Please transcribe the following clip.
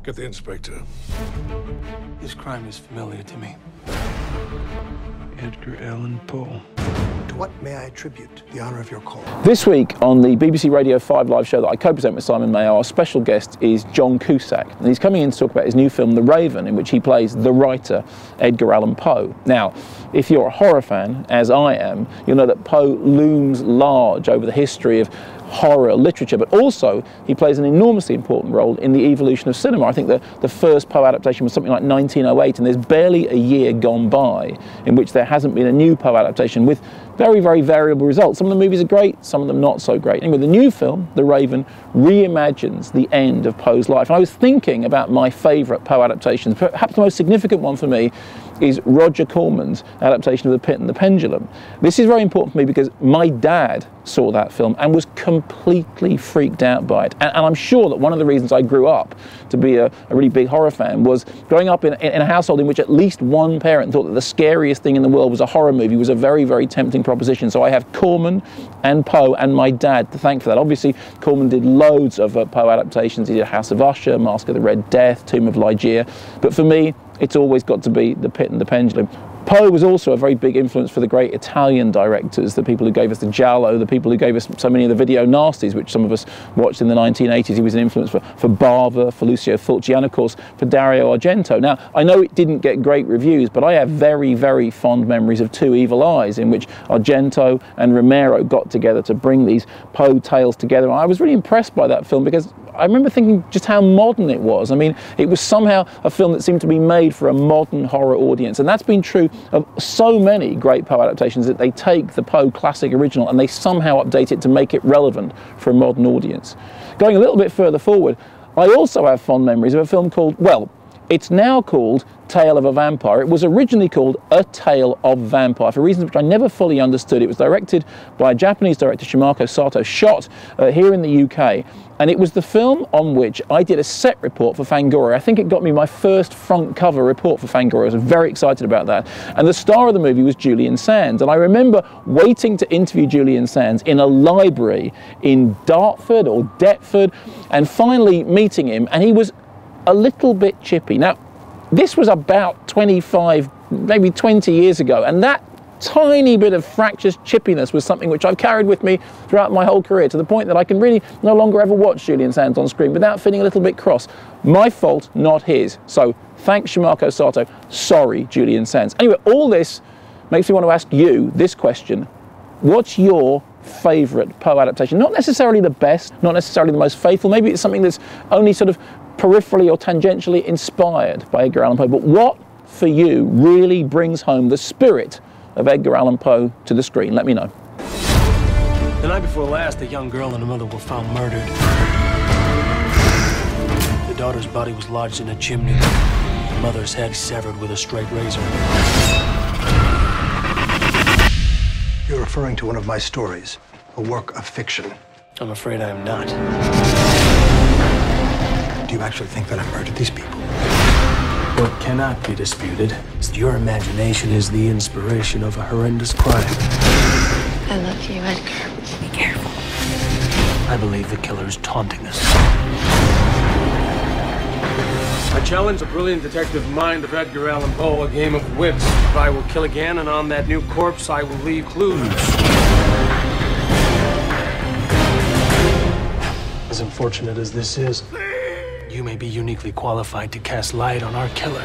Get the inspector. This crime is familiar to me. Edgar Allan Poe. To what may I attribute the honor of your call? This week on the BBC Radio 5 live show that I co-present with Simon Mayo, our special guest is John Cusack. And he's coming in to talk about his new film, The Raven, in which he plays the writer, Edgar Allan Poe. Now, if you're a horror fan, as I am, you'll know that Poe looms large over the history of horror literature, but also he plays an enormously important role in the evolution of cinema. I think the first Poe adaptation was something like 1908, and there's barely a year gone by in which there hasn't been a new Poe adaptation with very, very variable results. Some of the movies are great, some of them not so great. Anyway, the new film, The Raven, reimagines the end of Poe's life. And I was thinking about my favourite Poe adaptations. Perhaps the most significant one for me is Roger Corman's adaptation of The Pit and the Pendulum. This is very important for me because my dad saw that film and was completely freaked out by it. And I'm sure that one of the reasons I grew up to be a really big horror fan was growing up in a household in which at least one parent thought that the scariest thing in the world was a horror movie was a very, very tempting proposition. So I have Corman and Poe and my dad to thank for that. Obviously, Corman did loads of Poe adaptations. He did House of Usher, Mask of the Red Death, Tomb of Ligeia. But for me, it's always got to be The Pit and the Pendulum. Poe was also a very big influence for the great Italian directors, the people who gave us the Giallo, the people who gave us so many of the video nasties, which some of us watched in the 1980s. He was an influence for Bava, for Lucio Fulci, and of course for Dario Argento. Now, I know it didn't get great reviews, but I have very, very fond memories of Two Evil Eyes, in which Argento and Romero got together to bring these Poe tales together. And I was really impressed by that film because I remember thinking just how modern it was. I mean, it was somehow a film that seemed to be made for a modern horror audience. And that's been true of so many great Poe adaptations, that they take the Poe classic original and they somehow update it to make it relevant for a modern audience. Going a little bit further forward, I also have fond memories of a film called, well, it's now called Tale of a Vampire. It was originally called A Tale of Vampire for reasons which I never fully understood. It was directed by a Japanese director, Shimako Sato, shot here in the UK. And it was the film on which I did a set report for Fangoria. I think it got me my first front cover report for Fangoria. I was very excited about that. And the star of the movie was Julian Sands. And I remember waiting to interview Julian Sands in a library in Dartford or Deptford, and finally meeting him, and he was a little bit chippy. Now, this was about 25, maybe 20 years ago, and that tiny bit of fractious chippiness was something which I've carried with me throughout my whole career, to the point that I can really no longer ever watch Julian Sands on screen without feeling a little bit cross. My fault, not his. So thanks, Shimako Sato. Sorry, Julian Sands. Anyway, all this makes me want to ask you this question. What's your favourite Poe adaptation? Not necessarily the best, not necessarily the most faithful. Maybe it's something that's only sort of peripherally or tangentially inspired by Edgar Allan Poe. But what, for you, really brings home the spirit of Edgar Allan Poe to the screen? Let me know. The night before last, a young girl and her mother were found murdered. The daughter's body was lodged in a chimney. The mother's head severed with a straight razor. You're referring to one of my stories, a work of fiction. I'm afraid I am not. Do you actually think that I murdered these people? What cannot be disputed is that your imagination is the inspiration of a horrendous crime. I love you, Edgar. Be careful. I believe the killer is taunting us. I challenge the brilliant detective mind of Edgar Allan Poe, a game of wits. If I will kill again, and on that new corpse I will leave clues. As unfortunate as this is, you may be uniquely qualified to cast light on our killer.